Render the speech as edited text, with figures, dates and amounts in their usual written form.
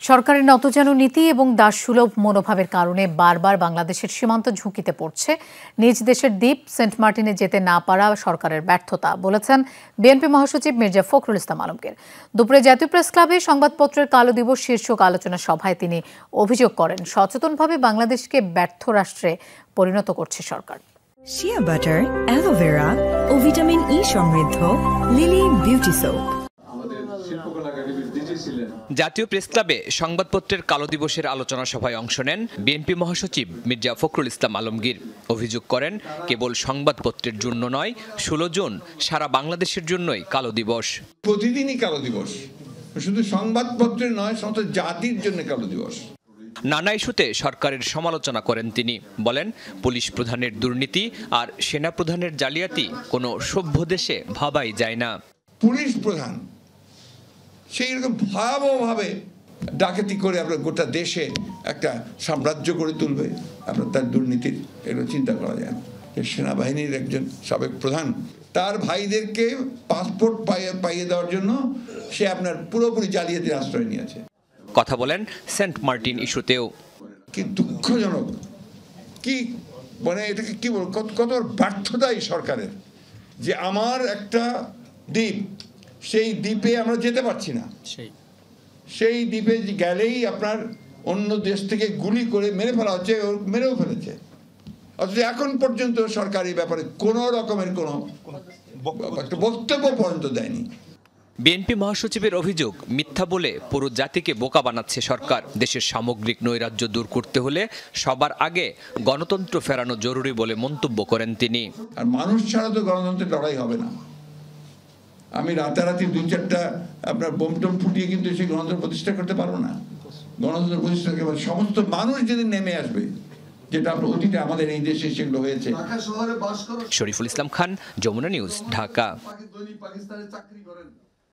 সরকারের নতজানু নীতি এবং দাসসুলভ মনোভাবের কারণে বারবার বাংলাদেশের সীমান্ত ঝুঁকিতে পড়ছে। নিজ দেশের দ্বীপ সেন্ট মার্টিনে যেতে না পারা সরকারের ব্যর্থতা বলেছেন বিএনপি মহাসচিব মির্জা ফখরুল ইসলাম আলমগীর। দুপুরে জাতীয় প্রেস ক্লাবে সংবাদপত্রের কালো দিবস শীর্ষক আলোচনা সভায় তিনি অভিযোগ করেন, সচেতনভাবে বাংলাদেশকে ব্যর্থ রাষ্ট্রে পরিণত করছে সরকার। শিয়া বাটার, অ্যালোভেরা ও ভিটামিন ই সমৃদ্ধ লিলি বিউটি সোপ। জাতীয় প্রেস ক্লাবে সংবাদপত্রের কালো দিবসের আলোচনা সভায় অংশ নেন বিএনপি মহাসচিব মির্জা ফখরুল ইসলাম আলমগীর। অভিযোগ করেন, কেবল সংবাদপত্রের জন্য নয়, 16 জুন সারা বাংলাদেশের জন্যই কালো দিবস। প্রতিদিনই কালো দিবস, শুধু সংবাদপত্রের নয়, সমস্ত জাতির জন্য কালো দিবস। নানা ইস্যুতে সরকারের সমালোচনা করেন তিনি। বলেন, পুলিশ প্রধানের দুর্নীতি আর সেনা প্রধানের জালিয়াতি কোনো সভ্য দেশে ভাবাই যায় না। পুলিশ প্রধান সেই রকম ভয়াবহভাবে ডাকাতি করে আপনার গোটা দেশে একটা সাম্রাজ্য করে তুলবে, আপনার তার দুর্নীতির এগুলো চিন্তা করা যায় না। সেনাবাহিনীর একজন সাবেক প্রধান তার ভাইদেরকে পাসপোর্ট পাইয়ে দেওয়ার জন্য সে আপনার পুরোপুরি জালিয়াতির আশ্রয় নিয়েছে। কথা বলেন সেন্ট মার্টিন ইস্যুতেও। কি দুঃখজনক, কি মানে এটাকে কি বল, কত ব্যর্থতা এই সরকারের, যে আমার একটা দ্বীপ, সেই দ্বীপে আমরা যেতে পারছি না। সেই দ্বীপে গেলেই আপনার অন্য দেশ থেকে গুলি করে মেরে ফেলা হচ্ছে, মেরেও ফেলেছে। অথচ এখন পর্যন্ত সরকার এই ব্যাপারে কোনো রকমের কোনো বক্তব্য পর্যন্ত দেয়নি। বিএনপি মহাসচিবের অভিযোগ, মিথ্যা বলে পুরো জাতিকে বোকা বানাচ্ছে সরকার। দেশের সামগ্রিক নৈরাজ্য দূর করতে হলে সবার আগে গণতন্ত্র ফেরানো জরুরি বলে মন্তব্য করেন তিনি। আর মানুষ ছাড়া তো গণতন্ত্রের লড়াই হবে না। আমি রাতারাতি 2-4টা আপনার বোমটোম ফুটিয়ে কিন্তু সেই গণতন্ত্র প্রতিষ্ঠা করতে পারবো না। গণতন্ত্র প্রতিষ্ঠা করতে সমস্ত মানুষ যেদিন নেমে আসবে, যেটা আপনার অতীতে আমাদের এই দেশে সেগুলো হয়েছে। শরীফুল ইসলাম খান, যমুনা নিউজ, ঢাকা।